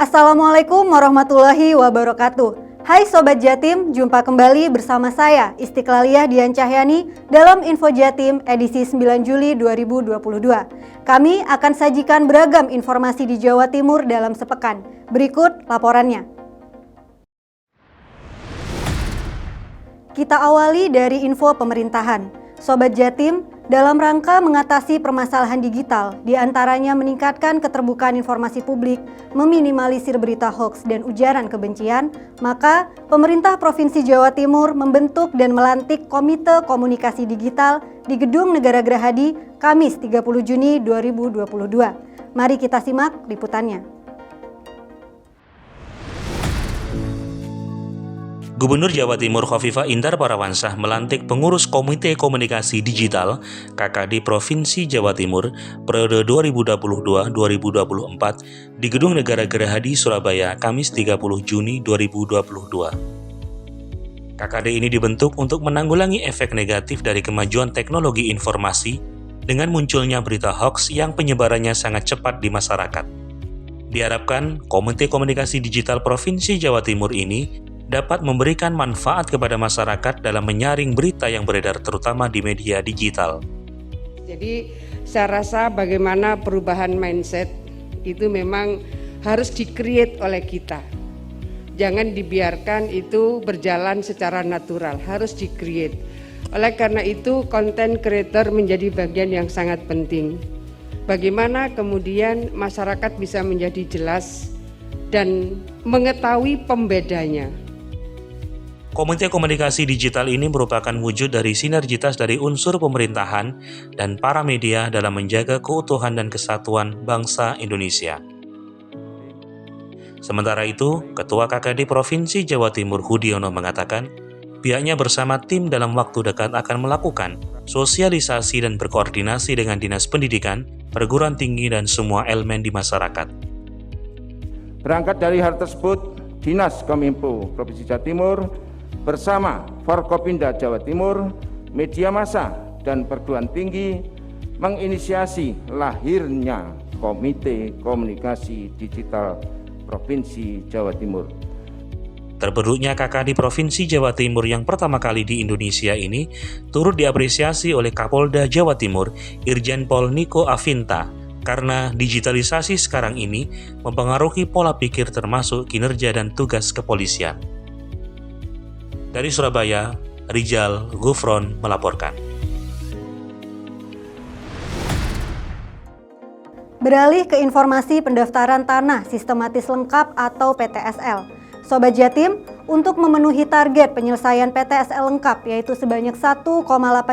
Assalamualaikum warahmatullahi wabarakatuh. Hai Sobat Jatim, jumpa kembali bersama saya Istiqlaliyah Dian Cahyani dalam Info Jatim edisi 9 Juli 2022. Kami akan sajikan beragam informasi di Jawa Timur dalam sepekan. Berikut laporannya. Kita awali dari info pemerintahan. Sobat Jatim, dalam rangka mengatasi permasalahan digital, diantaranya meningkatkan keterbukaan informasi publik, meminimalisir berita hoaks dan ujaran kebencian, maka pemerintah Provinsi Jawa Timur membentuk dan melantik Komite Komunikasi Digital di Gedung Negara Gerahadi, Kamis 30 Juni 2022. Mari kita simak liputannya. Gubernur Jawa Timur Khofifah Indar Parawansa melantik pengurus Komite Komunikasi Digital KKD Provinsi Jawa Timur periode 2022-2024 di Gedung Negara Gerahadi, Surabaya, Kamis 30 Juni 2022. KKD ini dibentuk untuk menanggulangi efek negatif dari kemajuan teknologi informasi dengan munculnya berita hoaks yang penyebarannya sangat cepat di masyarakat. Diharapkan Komite Komunikasi Digital Provinsi Jawa Timur ini dapat memberikan manfaat kepada masyarakat dalam menyaring berita yang beredar terutama di media digital. Jadi saya rasa bagaimana perubahan mindset itu memang harus di-create oleh kita. Jangan dibiarkan itu berjalan secara natural, harus di-create. Oleh karena itu content creator menjadi bagian yang sangat penting. Bagaimana kemudian masyarakat bisa menjadi jelas dan mengetahui pembedanya. Komite Komunikasi Digital ini merupakan wujud dari sinergitas dari unsur pemerintahan dan para media dalam menjaga keutuhan dan kesatuan bangsa Indonesia. Sementara itu, Ketua KKD Provinsi Jawa Timur Hudiono mengatakan, pihaknya bersama tim dalam waktu dekat akan melakukan sosialisasi dan berkoordinasi dengan Dinas Pendidikan, perguruan tinggi dan semua elemen di masyarakat. Berangkat dari hal tersebut, Dinas Kominfo Provinsi Jawa Timur bersama Forkopimda Jawa Timur, media massa dan perguruan tinggi menginisiasi lahirnya Komite Komunikasi Digital Provinsi Jawa Timur. Terbentuknya KKD Provinsi Jawa Timur yang pertama kali di Indonesia ini turut diapresiasi oleh Kapolda Jawa Timur, Irjen Pol Niko Afinta, karena digitalisasi sekarang ini mempengaruhi pola pikir termasuk kinerja dan tugas kepolisian. Dari Surabaya, Rijal Gufron melaporkan. Beralih ke informasi pendaftaran tanah sistematis lengkap atau PTSL. Sobat Jatim, untuk memenuhi target penyelesaian PTSL lengkap yaitu sebanyak 1,8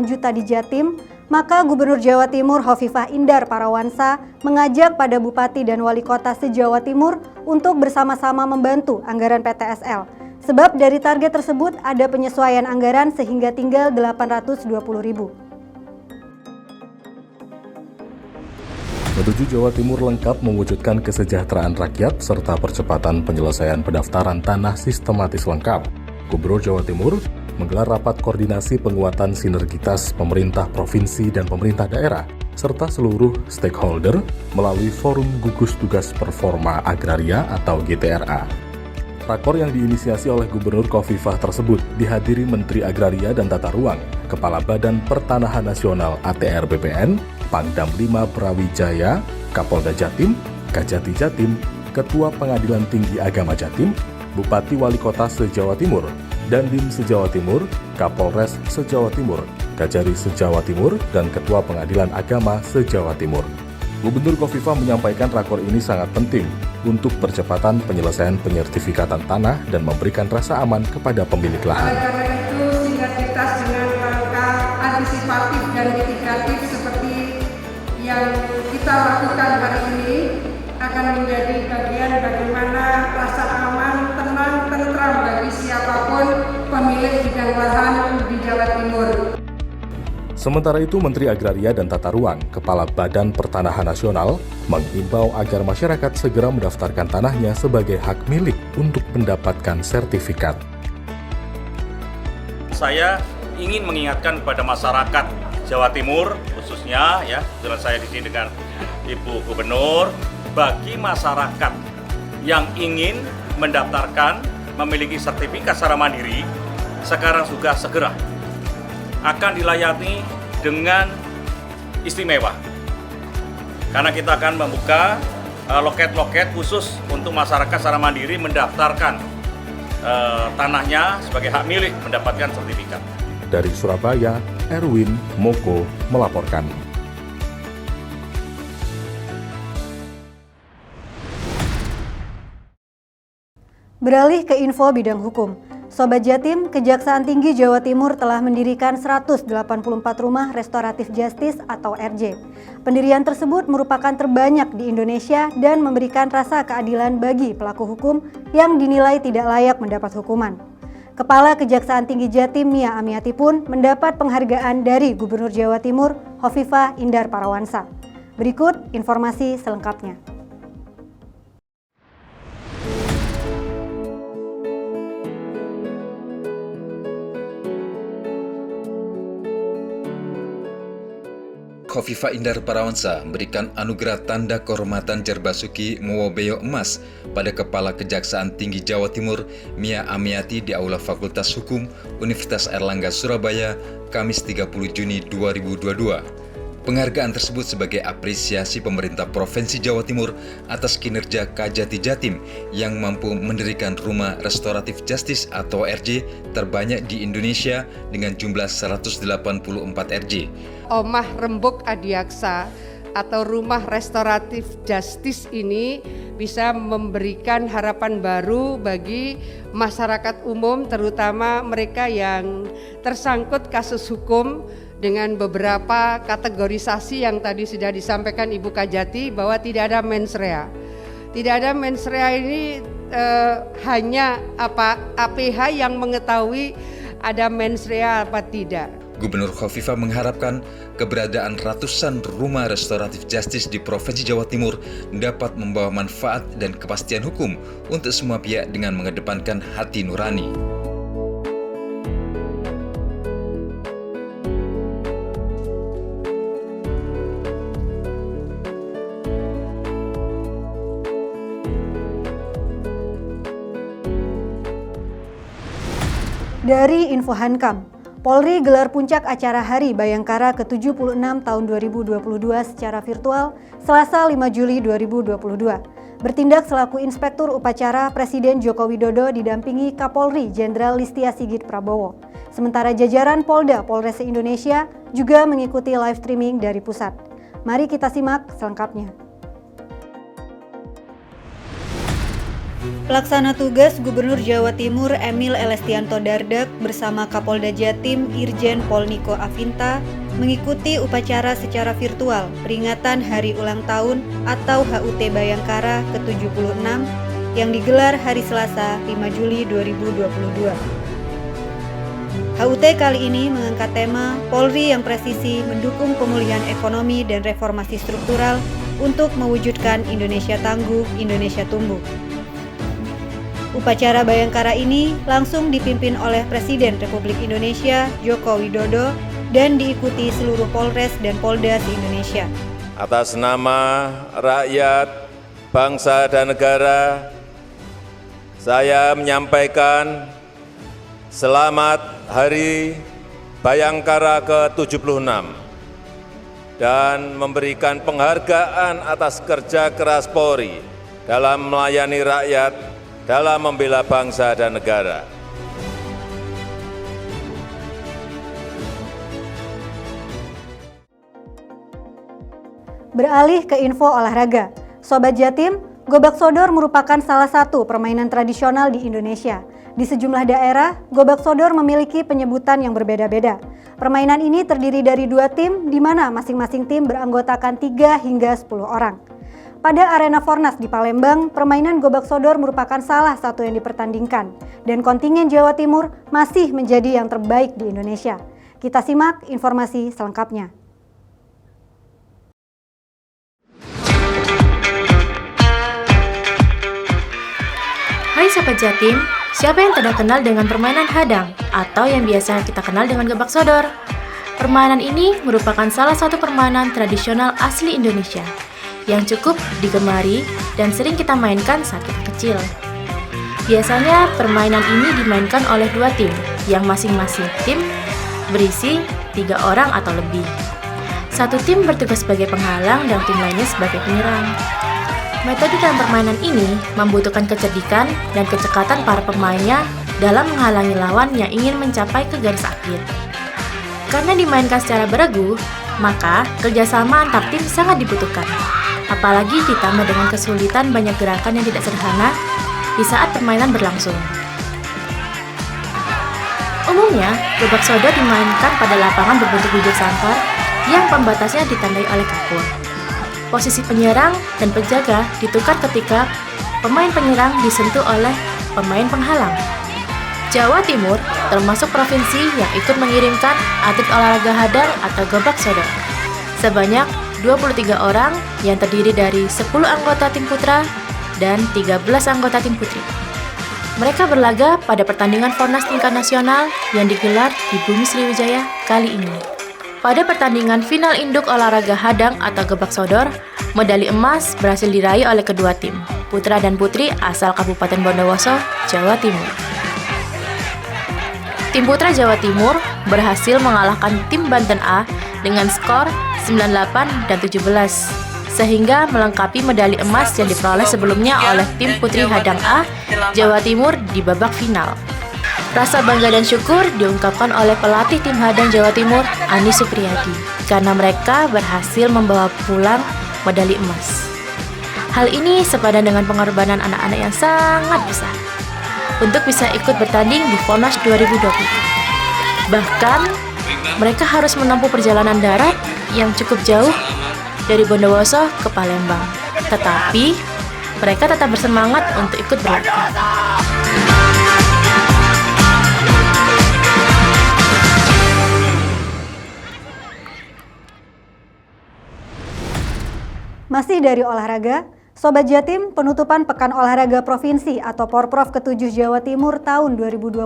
juta di Jatim, maka Gubernur Jawa Timur Khofifah Indar Parawansa mengajak pada Bupati dan Wali Kota se-Jawa Timur untuk bersama-sama membantu anggaran PTSL. Sebab dari target tersebut ada penyesuaian anggaran sehingga tinggal 820.000. Menuju Jawa Timur lengkap mewujudkan kesejahteraan rakyat serta percepatan penyelesaian pendaftaran tanah sistematis lengkap. Gubernur Jawa Timur menggelar rapat koordinasi penguatan sinergitas pemerintah provinsi dan pemerintah daerah serta seluruh stakeholder melalui Forum Gugus Tugas Performa Agraria atau GTRA. Rakor yang diinisiasi oleh Gubernur Khofifah tersebut dihadiri Menteri Agraria dan Tata Ruang, Kepala Badan Pertanahan Nasional ATR BPN, Pangdam 5 Brawijaya, Kapolda Jatim, Kajati Jatim, Ketua Pengadilan Tinggi Agama Jatim, Bupati Wali Kota se-Jawa Timur, Dandim se-Jawa Timur, Kapolres se-Jawa Timur, Kajari se-Jawa Timur, dan Ketua Pengadilan Agama se-Jawa Timur. Gubernur Khofifah menyampaikan rakor ini sangat penting untuk percepatan penyelesaian penyertifikatan tanah dan memberikan rasa aman kepada pemilik lahan. Oleh karena itu, sinergitas dengan langkah antisipatif dan mitigatif seperti yang kita lakukan hari ini akan menjadi bagian bagaimana rasa aman, tenang, tentram bagi siapapun pemilik bidang lahan di Jawa Timur. Sementara itu, Menteri Agraria dan Tata Ruang, Kepala Badan Pertanahan Nasional, mengimbau agar masyarakat segera mendaftarkan tanahnya sebagai hak milik untuk mendapatkan sertifikat. Saya ingin mengingatkan kepada masyarakat Jawa Timur, khususnya kebetulan saya di sini dengan Ibu Gubernur, bagi masyarakat yang ingin mendaftarkan memiliki sertifikat secara mandiri sekarang juga segera akan dilayani dengan istimewa. Karena kita akan membuka loket-loket khusus untuk masyarakat secara mandiri mendaftarkan tanahnya sebagai hak milik mendapatkan sertifikat. Dari Surabaya, Erwin Moko melaporkan. Beralih ke info bidang hukum. Sobat Jatim, Kejaksaan Tinggi Jawa Timur telah mendirikan 184 rumah restoratif justice atau RJ. Pendirian tersebut merupakan terbanyak di Indonesia dan memberikan rasa keadilan bagi pelaku hukum yang dinilai tidak layak mendapat hukuman. Kepala Kejaksaan Tinggi Jatim Mia Amiati pun mendapat penghargaan dari Gubernur Jawa Timur Hovifah Indar Parawansa. Berikut informasi selengkapnya. Hovifah Indar Parawansa memberikan anugerah tanda kehormatan Jarbasuki Muwobeo Emas pada Kepala Kejaksaan Tinggi Jawa Timur Mia Amiati di Aula Fakultas Hukum Universitas Airlangga Surabaya, Kamis 30 Juni 2022. Penghargaan tersebut sebagai apresiasi pemerintah Provinsi Jawa Timur atas kinerja Kajati Jatim yang mampu mendirikan rumah restoratif justice atau RJ terbanyak di Indonesia dengan jumlah 184 RJ. Omah Rembuk Adiaksa atau rumah restoratif justice ini bisa memberikan harapan baru bagi masyarakat umum, terutama mereka yang tersangkut kasus hukum dengan beberapa kategorisasi yang tadi sudah disampaikan Ibu Kajati bahwa tidak ada mens rea. Tidak ada mens rea ini hanya APH yang mengetahui ada mens rea apa tidak. Gubernur Hovifah mengharapkan keberadaan ratusan rumah restoratif justice di Provinsi Jawa Timur dapat membawa manfaat dan kepastian hukum untuk semua pihak dengan mengedepankan hati nurani. Dari Info Hankam, Polri gelar puncak acara Hari Bayangkara ke-76 tahun 2022 secara virtual Selasa 5 Juli 2022. Bertindak selaku Inspektur Upacara, Presiden Joko Widodo didampingi Kapolri Jenderal Listio Sigit Prabowo. Sementara jajaran Polda Polres Indonesia juga mengikuti live streaming dari pusat. Mari kita simak selengkapnya. Pelaksana tugas Gubernur Jawa Timur Emil Elestianto Dardak bersama Kapolda Jatim Irjen Pol Niko Afinta mengikuti upacara secara virtual peringatan Hari Ulang Tahun atau HUT Bayangkara ke-76 yang digelar hari Selasa 5 Juli 2022. HUT kali ini mengangkat tema Polri yang presisi mendukung pemulihan ekonomi dan reformasi struktural untuk mewujudkan Indonesia tangguh, Indonesia tumbuh. Upacara Bayangkara ini langsung dipimpin oleh Presiden Republik Indonesia Joko Widodo dan diikuti seluruh Polres dan Polda di Indonesia. Atas nama rakyat, bangsa dan negara, saya menyampaikan selamat Hari Bayangkara ke-76 dan memberikan penghargaan atas kerja keras Polri dalam melayani rakyat dalam membela bangsa dan negara. Beralih ke info olahraga. Sobat Jatim, Gobak Sodor merupakan salah satu permainan tradisional di Indonesia. Di sejumlah daerah, Gobak Sodor memiliki penyebutan yang berbeda-beda. Permainan ini terdiri dari 2 tim, di mana masing-masing tim beranggotakan 3 hingga 10 orang. Pada Arena Fornas di Palembang, permainan Gobak Sodor merupakan salah satu yang dipertandingkan, dan kontingen Jawa Timur masih menjadi yang terbaik di Indonesia. Kita simak informasi selengkapnya. Hai Sobat Jatim, siapa yang tidak kenal dengan permainan hadang atau yang biasa kita kenal dengan Gobak Sodor? Permainan ini merupakan salah satu permainan tradisional asli Indonesia yang cukup digemari dan sering kita mainkan saat kita kecil. Biasanya permainan ini dimainkan oleh dua tim, yang masing-masing tim berisi 3 orang atau lebih. Satu tim bertugas sebagai penghalang dan tim lainnya sebagai penyerang. Metode dalam permainan ini membutuhkan kecerdikan dan kecekatan para pemainnya dalam menghalangi lawan yang ingin mencapai ke garis akhir. Karena dimainkan secara beregu, maka kerjasama antar tim sangat dibutuhkan. Apalagi ditambah dengan kesulitan banyak gerakan yang tidak sederhana di saat permainan berlangsung. Umumnya, gebak sodor dimainkan pada lapangan berbentuk bibir sangkar yang pembatasnya ditandai oleh kapur. Posisi penyerang dan penjaga ditukar ketika pemain penyerang disentuh oleh pemain penghalang. Jawa Timur termasuk provinsi yang ikut mengirimkan atlet olahraga hadang atau gebak sodor. Sebanyak 23 orang yang terdiri dari 10 anggota tim putra dan 13 anggota tim putri. Mereka berlaga pada pertandingan Fornas tingkat nasional yang digelar di Bumi Sriwijaya kali ini. Pada pertandingan final induk olahraga hadang atau gebak sodor, medali emas berhasil diraih oleh kedua tim, putra dan putri asal Kabupaten Bondowoso, Jawa Timur. Tim putra Jawa Timur berhasil mengalahkan tim Banten A dengan skor 98 dan 17, sehingga melengkapi medali emas yang diperoleh sebelumnya oleh tim putri hadang A Jawa Timur di babak final. Rasa bangga dan syukur diungkapkan oleh pelatih tim hadang Jawa Timur, Ani Supriyadi, karena mereka berhasil membawa pulang medali emas. Hal ini sepadan dengan pengorbanan anak-anak yang sangat besar untuk bisa ikut bertanding di Fornas 2020. Bahkan, mereka harus menempuh perjalanan darat yang cukup jauh dari Bondowoso ke Palembang. Tetapi, mereka tetap bersemangat untuk ikut berlatih. Masih dari olahraga, Sobat Jatim, penutupan Pekan Olahraga Provinsi atau Porprov ke-7 Jawa Timur tahun 2022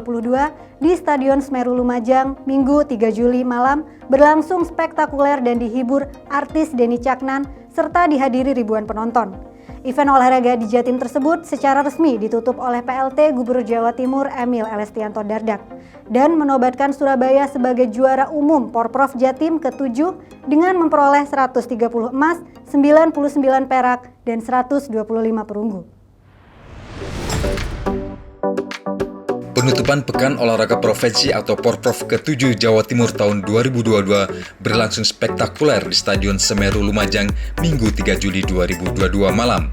di Stadion Semeru Lumajang, Minggu 3 Juli malam berlangsung spektakuler dan dihibur artis Denny Caknan serta dihadiri ribuan penonton. Event olahraga di Jatim tersebut secara resmi ditutup oleh PLT Gubernur Jawa Timur Emil Elestianto Dardak dan menobatkan Surabaya sebagai juara umum Porprov Jatim ke-7 dengan memperoleh 130 emas, 99 perak, dan 125 perunggu. Penutupan Pekan Olahraga Provinsi atau Porprov ke-7 Jawa Timur tahun 2022 berlangsung spektakuler di Stadion Semeru Lumajang Minggu 3 Juli 2022 malam.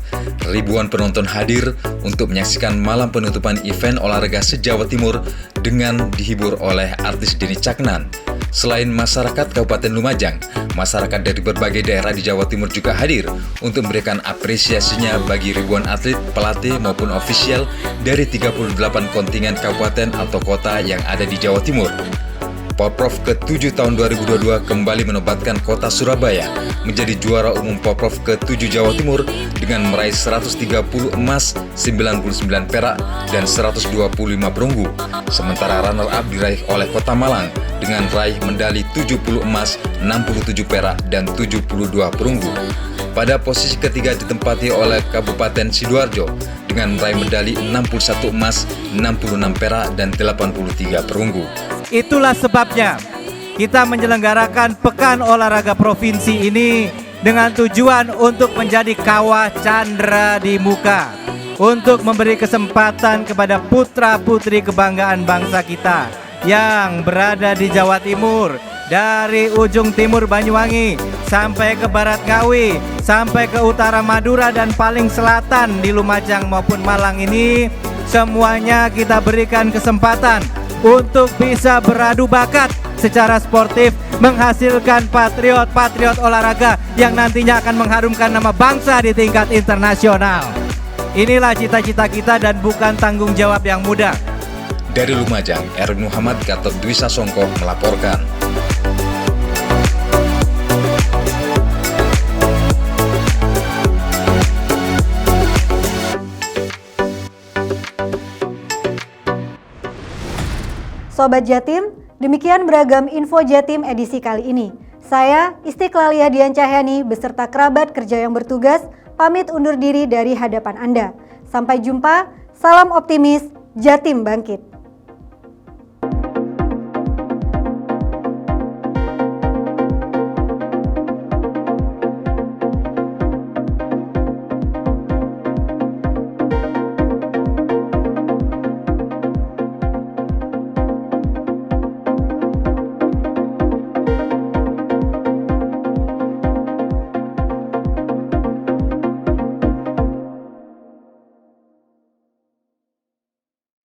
Ribuan penonton hadir untuk menyaksikan malam penutupan event olahraga se-Jawa Timur dengan dihibur oleh artis Denny Caknan. Selain masyarakat Kabupaten Lumajang, masyarakat dari berbagai daerah di Jawa Timur juga hadir untuk memberikan apresiasinya bagi ribuan atlet, pelatih maupun ofisial dari 38 kontingen kabupaten atau kota yang ada di Jawa Timur. Porprov ke-7 tahun 2022 kembali menobatkan kota Surabaya menjadi juara umum Porprov ke-7 Jawa Timur dengan meraih 130 emas, 99 perak, dan 125 perunggu. Sementara runner-up diraih oleh Kota Malang dengan raih medali 70 emas, 67 perak, dan 72 perunggu. Pada posisi ketiga ditempati oleh Kabupaten Sidoarjo dengan meraih medali 61 emas, 66 perak, dan 83 perunggu. Itulah sebabnya kita menyelenggarakan Pekan Olahraga Provinsi ini dengan tujuan untuk menjadi kawah candra di muka, untuk memberi kesempatan kepada putra-putri kebanggaan bangsa kita yang berada di Jawa Timur, dari ujung timur Banyuwangi sampai ke barat Ngawi, sampai ke utara Madura dan paling selatan di Lumajang maupun Malang ini, semuanya kita berikan kesempatan untuk bisa beradu bakat secara sportif, menghasilkan patriot-patriot olahraga yang nantinya akan mengharumkan nama bangsa di tingkat internasional. Inilah cita-cita kita dan bukan tanggung jawab yang mudah. Dari Lumajang, Erwin Muhammad, Gatot Dwi Sasongko melaporkan. Sobat Jatim, demikian beragam info Jatim edisi kali ini. Saya, Istiqlalia Dian Cahyani, beserta kerabat kerja yang bertugas, pamit undur diri dari hadapan Anda. Sampai jumpa, salam optimis, Jatim bangkit.